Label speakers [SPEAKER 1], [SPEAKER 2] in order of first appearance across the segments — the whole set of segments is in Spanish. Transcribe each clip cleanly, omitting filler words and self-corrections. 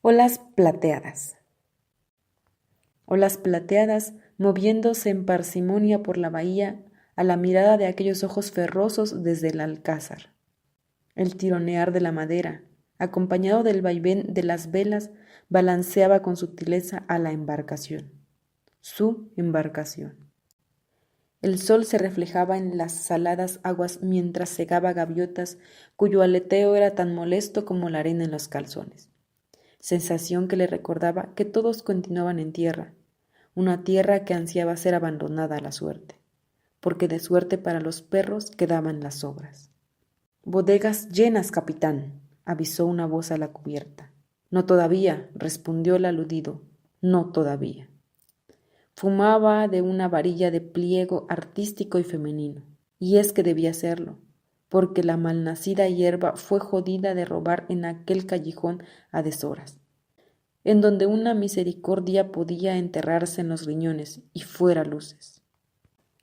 [SPEAKER 1] Olas plateadas. Olas plateadas, moviéndose en parsimonia por la bahía, a la mirada de aquellos ojos ferrosos desde el alcázar. El tironear de la madera, acompañado del vaivén de las velas, balanceaba con sutileza a la embarcación. Su embarcación. El sol se reflejaba en las saladas aguas mientras cegaba gaviotas cuyo aleteo era tan molesto como la arena en los calzones. Sensación que le recordaba que todos continuaban en tierra, una tierra que ansiaba ser abandonada a la suerte, porque de suerte para los perros quedaban las sobras. Bodegas llenas, capitán, avisó una voz a la cubierta. No todavía, respondió el aludido, no todavía. Fumaba de una varilla de pliego artístico y femenino, y es que debía serlo, porque la malnacida hierba fue jodida de robar en aquel callejón a deshoras, en donde una misericordia podía enterrarse en los riñones y fuera luces.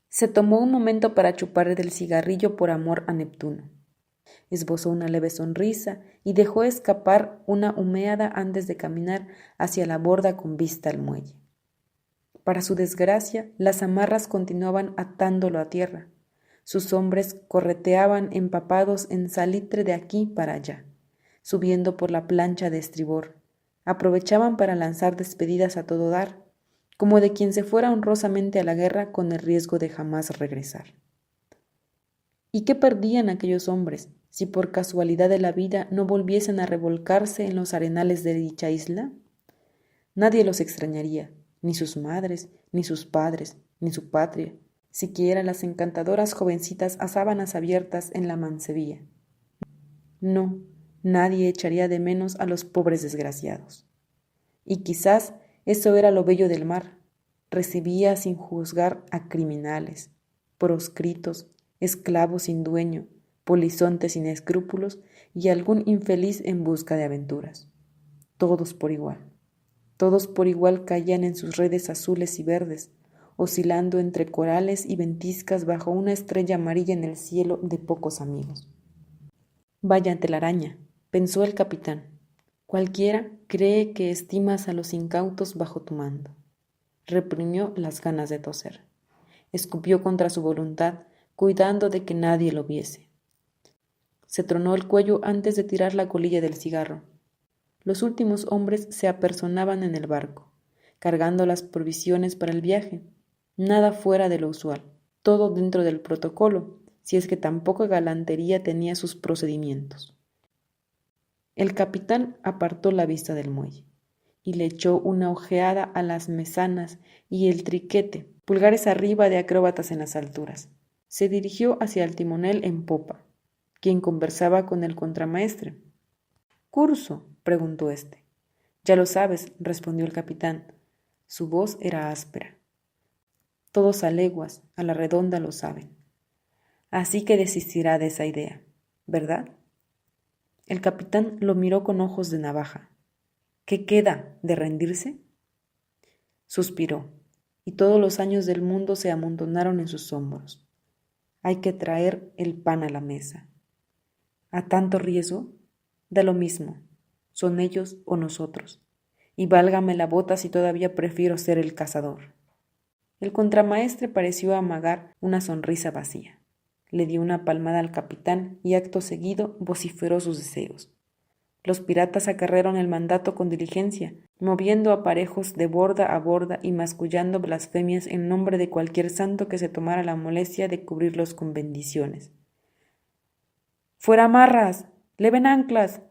[SPEAKER 1] Se tomó un momento para chupar del cigarrillo por amor a Neptuno. Esbozó una leve sonrisa y dejó escapar una humeada antes de caminar hacia la borda con vista al muelle. Para su desgracia, las amarras continuaban atándolo a tierra. Sus hombres correteaban empapados en salitre de aquí para allá, subiendo por la plancha de estribor. Aprovechaban para lanzar despedidas a todo dar, como de quien se fuera honrosamente a la guerra con el riesgo de jamás regresar. ¿Y qué perdían aquellos hombres si por casualidad de la vida no volviesen a revolcarse en los arenales de dicha isla? Nadie los extrañaría, ni sus madres, ni sus padres, ni su patria, siquiera las encantadoras jovencitas a sábanas abiertas en la mancebía. No, nadie echaría de menos a los pobres desgraciados. Y quizás eso era lo bello del mar. Recibía sin juzgar a criminales, proscritos, esclavos sin dueño, polizontes sin escrúpulos y algún infeliz en busca de aventuras. Todos por igual. Todos por igual caían en sus redes azules y verdes, oscilando entre corales y ventiscas bajo una estrella amarilla en el cielo de pocos amigos. Vaya telaraña, pensó el capitán. Cualquiera cree que estimas a los incautos bajo tu mando. Reprimió las ganas de toser. Escupió contra su voluntad, cuidando de que nadie lo viese. Se tronó el cuello antes de tirar la colilla del cigarro. Los últimos hombres se apersonaban en el barco, cargando las provisiones para el viaje. Nada fuera de lo usual, todo dentro del protocolo, si es que tan poca galantería tenía sus procedimientos. El capitán apartó la vista del muelle y le echó una ojeada a las mesanas y el triquete, pulgares arriba de acróbatas en las alturas. Se dirigió hacia el timonel en popa, quien conversaba con el contramaestre. —¿Curso? —preguntó éste. —Ya lo sabes —respondió el capitán. Su voz era áspera. Todos a leguas, a la redonda lo saben. Así que desistirá de esa idea, ¿verdad? El capitán lo miró con ojos de navaja. ¿Qué queda de rendirse? Suspiró, y todos los años del mundo se amontonaron en sus hombros. Hay que traer el pan a la mesa. ¿A tanto riesgo? Da lo mismo, son ellos o nosotros, y válgame la bota si todavía prefiero ser el cazador. El contramaestre pareció amagar una sonrisa vacía. Le dio una palmada al capitán y acto seguido vociferó sus deseos. Los piratas acarrearon el mandato con diligencia, moviendo aparejos de borda a borda y mascullando blasfemias en nombre de cualquier santo que se tomara la molestia de cubrirlos con bendiciones. ¡Fuera amarras! ¡Leven anclas!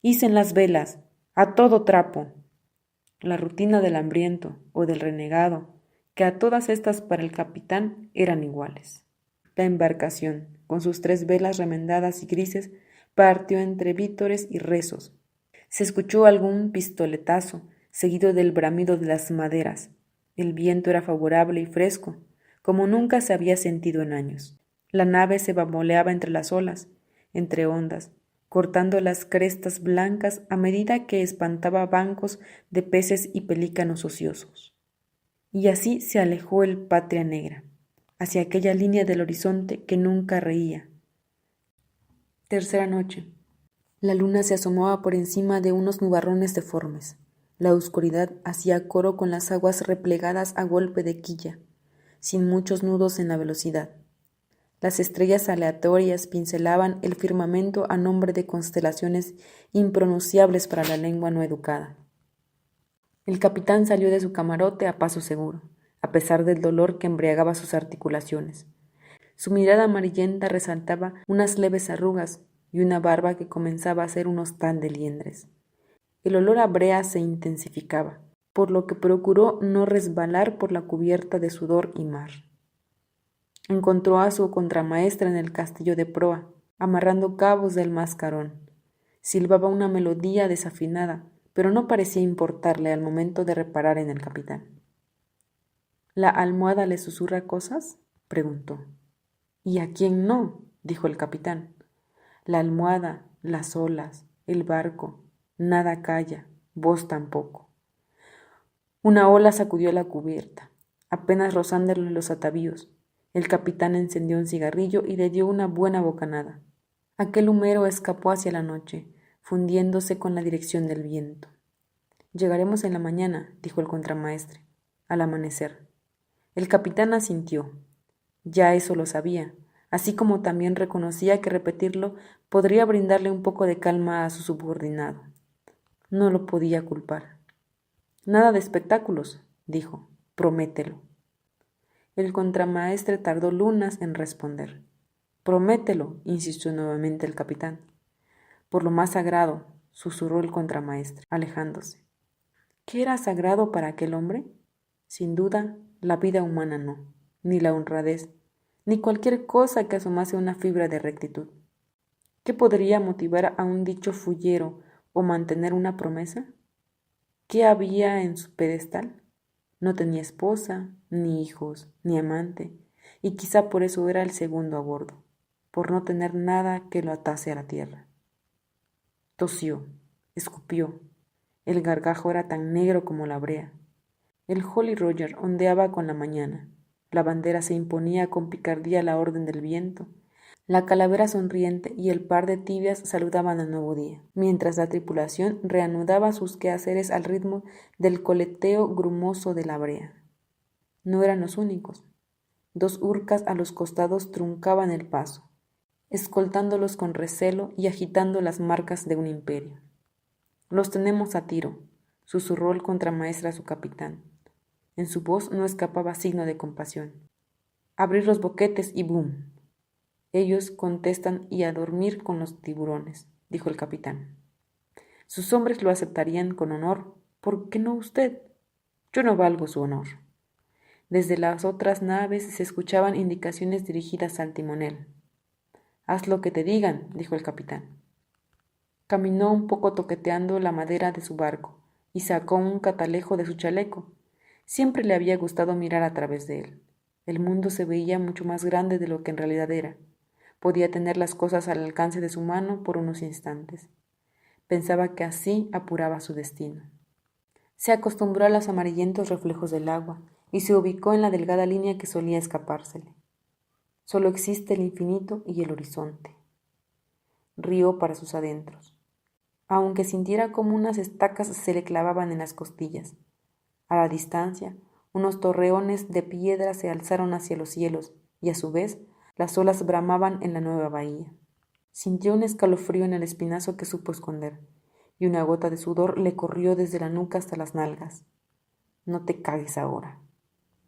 [SPEAKER 1] ¡Icen las velas! ¡A todo trapo! La rutina del hambriento o del renegado, que a todas estas para el capitán eran iguales. La embarcación, con sus 3 velas remendadas y grises, partió entre vítores y rezos. Se escuchó algún pistoletazo, seguido del bramido de las maderas. El viento era favorable y fresco, como nunca se había sentido en años. La nave se bamboleaba entre las olas, entre ondas, cortando las crestas blancas a medida que espantaba bancos de peces y pelícanos ociosos. Y así se alejó el Patria Negra, hacia aquella línea del horizonte que nunca reía. Tercera noche. La luna se asomaba por encima de unos nubarrones deformes. La oscuridad hacía coro con las aguas replegadas a golpe de quilla, sin muchos nudos en la velocidad. Las estrellas aleatorias pincelaban el firmamento a nombre de constelaciones impronunciables para la lengua no educada. El capitán salió de su camarote a paso seguro, a pesar del dolor que embriagaba sus articulaciones. Su mirada amarillenta resaltaba unas leves arrugas y una barba que comenzaba a hacer unos tan de liendres. El olor a brea se intensificaba, por lo que procuró no resbalar por la cubierta de sudor y mar. Encontró a su contramaestra en el castillo de proa, amarrando cabos del mascarón. Silbaba una melodía desafinada, pero no parecía importarle al momento de reparar en el capitán. ¿La almohada le susurra cosas?, preguntó. ¿Y a quién no?, dijo el capitán. La almohada, las olas, el barco, nada calla, vos tampoco. Una ola sacudió la cubierta, apenas rozándole los atavíos. El capitán encendió un cigarrillo y le dio una buena bocanada. Aquel humero escapó hacia la noche, fundiéndose con la dirección del viento. Llegaremos en la mañana, dijo el contramaestre, al amanecer. El capitán asintió. Ya eso lo sabía, así como también reconocía que repetirlo podría brindarle un poco de calma a su subordinado. No lo podía culpar. Nada de espectáculos, dijo, promételo. El contramaestre tardó lunas en responder. Promételo, insistió nuevamente el capitán. Por lo más sagrado, susurró el contramaestre, alejándose. ¿Qué era sagrado para aquel hombre? Sin duda, la vida humana no, ni la honradez, ni cualquier cosa que asomase una fibra de rectitud. ¿Qué podría motivar a un dicho fullero o mantener una promesa? ¿Qué había en su pedestal? No tenía esposa, ni hijos, ni amante, y quizá por eso era el segundo a bordo, por no tener nada que lo atase a la tierra. Tosió, escupió. El gargajo era tan negro como la brea. El Jolly Roger ondeaba con la mañana. La bandera se imponía con picardía a la orden del viento. La calavera sonriente y el par de tibias saludaban al nuevo día, mientras la tripulación reanudaba sus quehaceres al ritmo del coleteo grumoso de la brea. No eran los únicos. 2 urcas a los costados truncaban el paso, escoltándolos con recelo y agitando las marcas de un imperio. «Los tenemos a tiro», susurró el contramaestre a su capitán. En su voz no escapaba signo de compasión. «Abrir los boquetes y ¡bum!». «Ellos contestan y a dormir con los tiburones», dijo el capitán. «Sus hombres lo aceptarían con honor. ¿Por qué no usted? Yo no valgo su honor». Desde las otras naves se escuchaban indicaciones dirigidas al timonel. «Haz lo que te digan», dijo el capitán. Caminó un poco toqueteando la madera de su barco y sacó un catalejo de su chaleco. Siempre le había gustado mirar a través de él. El mundo se veía mucho más grande de lo que en realidad era. Podía tener las cosas al alcance de su mano por unos instantes. Pensaba que así apuraba su destino. Se acostumbró a los amarillentos reflejos del agua y se ubicó en la delgada línea que solía escapársele. Solo existe el infinito y el horizonte. Rió para sus adentros, aunque sintiera como unas estacas se le clavaban en las costillas. A la distancia, unos torreones de piedra se alzaron hacia los cielos y a su vez las olas bramaban en la nueva bahía. Sintió un escalofrío en el espinazo que supo esconder, y una gota de sudor le corrió desde la nuca hasta las nalgas. «No te cagues ahora».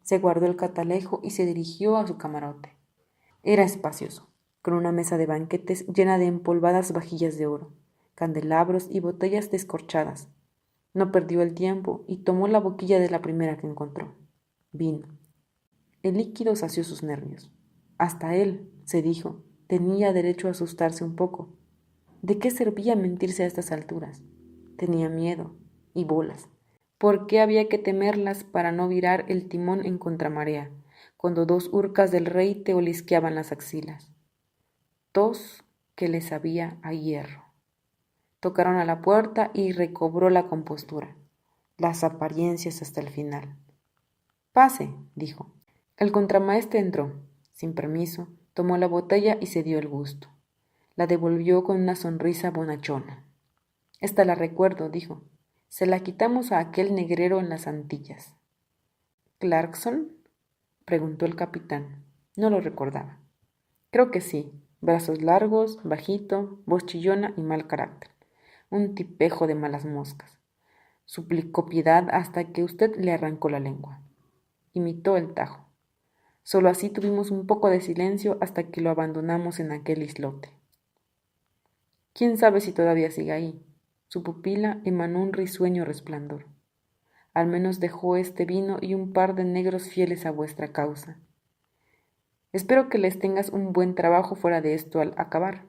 [SPEAKER 1] Se guardó el catalejo y se dirigió a su camarote. Era espacioso, con una mesa de banquetes llena de empolvadas vajillas de oro, candelabros y botellas descorchadas. No perdió el tiempo y tomó la boquilla de la primera que encontró. Vino. El líquido sació sus nervios. Hasta él, se dijo, tenía derecho a asustarse un poco. ¿De qué servía mentirse a estas alturas? Tenía miedo y bolas. ¿Por qué había que temerlas para no virar el timón en contramarea, cuando 2 urcas del rey te olisqueaban las axilas? Tos que le sabía a hierro. Tocaron a la puerta y recobró la compostura. Las apariencias hasta el final. «Pase», dijo. El contramaestre entró, sin permiso, tomó la botella y se dio el gusto. La devolvió con una sonrisa bonachona. Esta la recuerdo, dijo. Se la quitamos a aquel negrero en las Antillas. ¿Clarkson? Preguntó el capitán. No lo recordaba. Creo que sí. Brazos largos, bajito, voz chillona y mal carácter. Un tipejo de malas moscas. Suplicó piedad hasta que usted le arrancó la lengua. Imitó el tajo. Solo así tuvimos un poco de silencio hasta que lo abandonamos en aquel islote. ¿Quién sabe si todavía sigue ahí? Su pupila emanó un risueño resplandor. Al menos dejó este vino y un par de negros fieles a vuestra causa. Espero que les tengas un buen trabajo fuera de esto al acabar.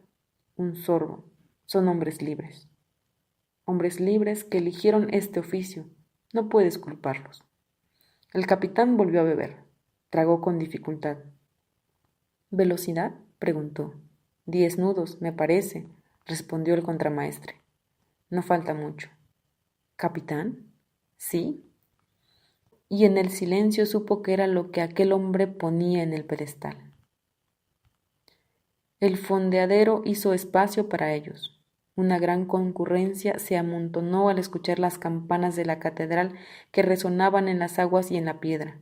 [SPEAKER 1] Un sorbo. Son hombres libres. Hombres libres que eligieron este oficio. No puedes culparlos. El capitán volvió a beber. Tragó con dificultad. ¿Velocidad? Preguntó. 10 nudos, me parece, respondió el contramaestre. No falta mucho. ¿Capitán? ¿Sí? Y en el silencio supo que era lo que aquel hombre ponía en el pedestal. El fondeadero hizo espacio para ellos. Una gran concurrencia se amontonó al escuchar las campanas de la catedral que resonaban en las aguas y en la piedra.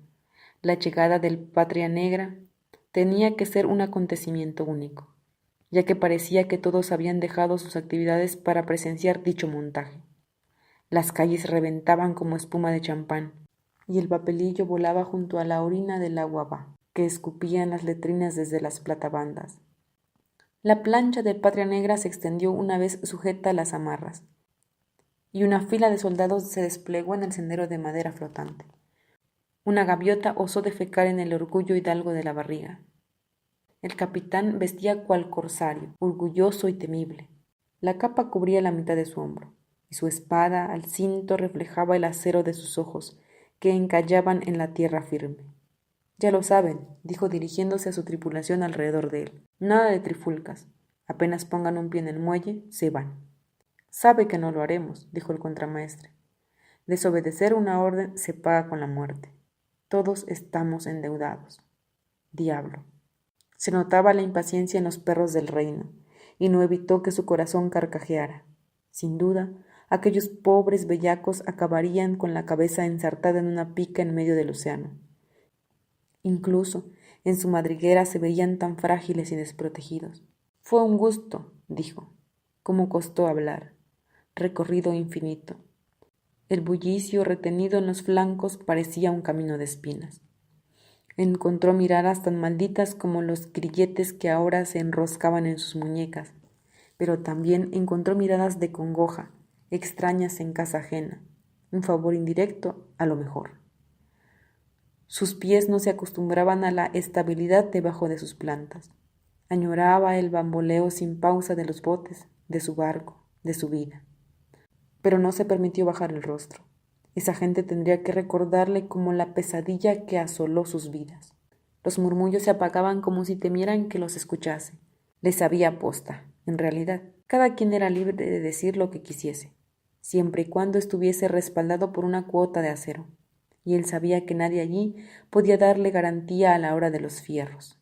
[SPEAKER 1] La llegada del Patria Negra tenía que ser un acontecimiento único, ya que parecía que todos habían dejado sus actividades para presenciar dicho montaje. Las calles reventaban como espuma de champán, y el papelillo volaba junto a la orina del agua que escupían las letrinas desde las platabandas. La plancha de Patria Negra se extendió una vez sujeta a las amarras, y una fila de soldados se desplegó en el sendero de madera flotante. Una gaviota osó defecar en el orgullo hidalgo de la barriga. El capitán vestía cual corsario, orgulloso y temible. La capa cubría la mitad de su hombro, y su espada al cinto reflejaba el acero de sus ojos, que encallaban en la tierra firme. Ya lo saben, dijo dirigiéndose a su tripulación alrededor de él. Nada de trifulcas. Apenas pongan un pie en el muelle, se van. Sabe que no lo haremos, dijo el contramaestre. Desobedecer una orden se paga con la muerte. Todos estamos endeudados. Diablo. Se notaba la impaciencia en los perros del reino, y no evitó que su corazón carcajeara. Sin duda, aquellos pobres bellacos acabarían con la cabeza ensartada en una pica en medio del océano. Incluso en su madriguera se veían tan frágiles y desprotegidos. Fue un gusto, dijo. Cómo costó hablar. Recorrido infinito. El bullicio retenido en los flancos parecía un camino de espinas. Encontró miradas tan malditas como los grilletes que ahora se enroscaban en sus muñecas, pero también encontró miradas de congoja, extrañas en casa ajena, un favor indirecto a lo mejor. Sus pies no se acostumbraban a la estabilidad debajo de sus plantas. Añoraba el bamboleo sin pausa de los botes, de su barco, de su vida. Pero no se permitió bajar el rostro. Esa gente tendría que recordarle como la pesadilla que asoló sus vidas. Los murmullos se apagaban como si temieran que los escuchase. Les sabía aposta, en realidad. Cada quien era libre de decir lo que quisiese, siempre y cuando estuviese respaldado por una cuota de acero. Y él sabía que nadie allí podía darle garantía a la hora de los fierros.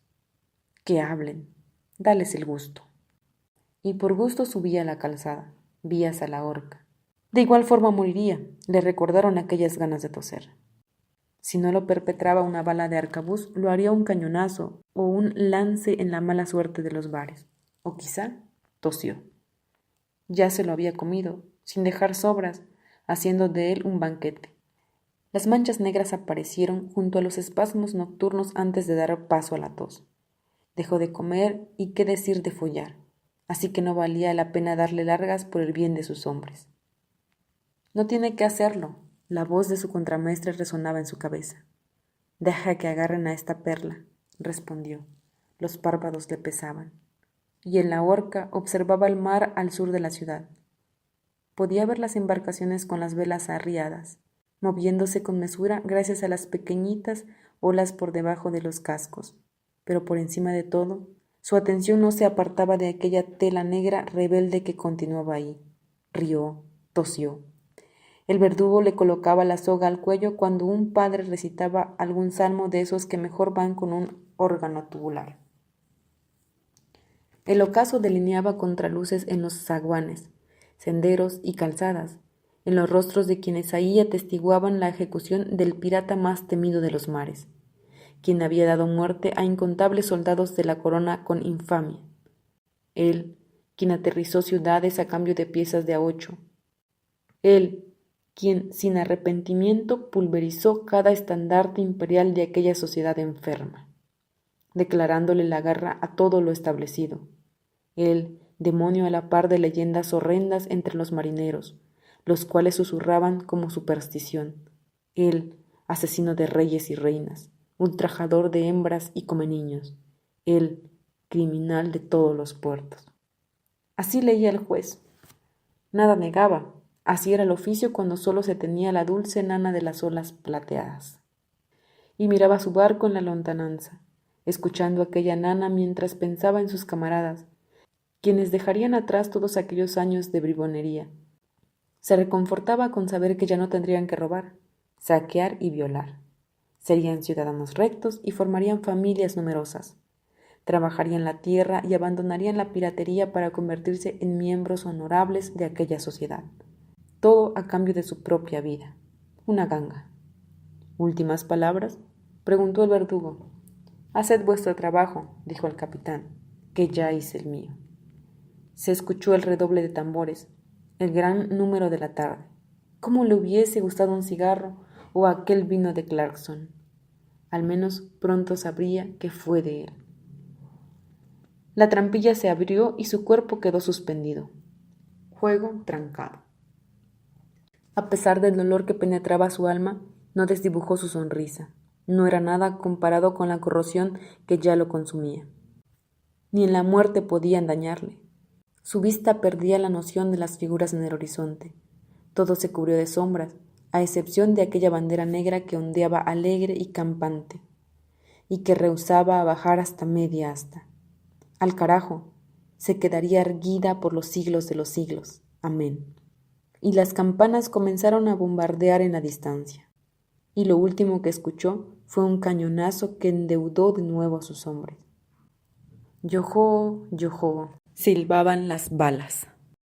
[SPEAKER 1] Que hablen, dales el gusto. Y por gusto subía a la calzada, vías a la horca. De igual forma moriría, le recordaron aquellas ganas de toser. Si no lo perpetraba una bala de arcabuz, lo haría un cañonazo o un lance en la mala suerte de los bares. O quizá tosió. Ya se lo había comido, sin dejar sobras, haciendo de él un banquete. Las manchas negras aparecieron junto a los espasmos nocturnos antes de dar paso a la tos. Dejó de comer y qué decir de follar, así que no valía la pena darle largas por el bien de sus hombres. No tiene que hacerlo. La voz de su contramaestre resonaba en su cabeza. Deja que agarren a esta perla, respondió. Los párpados le pesaban. Y en la horca observaba el mar al sur de la ciudad. Podía ver las embarcaciones con las velas arriadas, moviéndose con mesura gracias a las pequeñitas olas por debajo de los cascos. Pero por encima de todo, su atención no se apartaba de aquella tela negra rebelde que continuaba ahí. Rió, tosió. El verdugo le colocaba la soga al cuello cuando un padre recitaba algún salmo de esos que mejor van con un órgano tubular. El ocaso delineaba contraluces en los zaguanes, senderos y calzadas, en los rostros de quienes ahí atestiguaban la ejecución del pirata más temido de los mares, quien había dado muerte a incontables soldados de la corona con infamia. Él, quien aterrizó ciudades a cambio de piezas de a 8. Él, quien sin arrepentimiento pulverizó cada estandarte imperial de aquella sociedad enferma, declarándole la guerra a todo lo establecido. Él, demonio a la par de leyendas horrendas entre los marineros, los cuales susurraban como superstición. Él, asesino de reyes y reinas, ultrajador de hembras y comeniños. Él, criminal de todos los puertos. Así leía el juez. Nada negaba. Así era el oficio cuando solo se tenía la dulce nana de las olas plateadas. Y miraba su barco en la lontananza, escuchando aquella nana mientras pensaba en sus camaradas, quienes dejarían atrás todos aquellos años de bribonería. Se reconfortaba con saber que ya no tendrían que robar, saquear y violar. Serían ciudadanos rectos y formarían familias numerosas. Trabajarían la tierra y abandonarían la piratería para convertirse en miembros honorables de aquella sociedad. Todo a cambio de su propia vida. Una ganga. ¿Últimas palabras?, preguntó el verdugo. Haced vuestro trabajo, dijo el capitán, que ya hice el mío. Se escuchó el redoble de tambores, el gran número de la tarde. ¿Cómo le hubiese gustado un cigarro o aquel vino de Clarkson? Al menos pronto sabría que fue de él. La trampilla se abrió y su cuerpo quedó suspendido. Juego trancado. A pesar del dolor que penetraba su alma, no desdibujó su sonrisa. No era nada comparado con la corrosión que ya lo consumía. Ni en la muerte podían dañarle. Su vista perdía la noción de las figuras en el horizonte. Todo se cubrió de sombras, a excepción de aquella bandera negra que ondeaba alegre y campante, y que rehusaba a bajar hasta media asta. Al carajo, se quedaría erguida por los siglos de los siglos. Amén. Y las campanas comenzaron a bombardear en la distancia. Y lo último que escuchó fue un cañonazo que endeudó de nuevo a sus hombres. Yoho, yoho, silbaban las balas.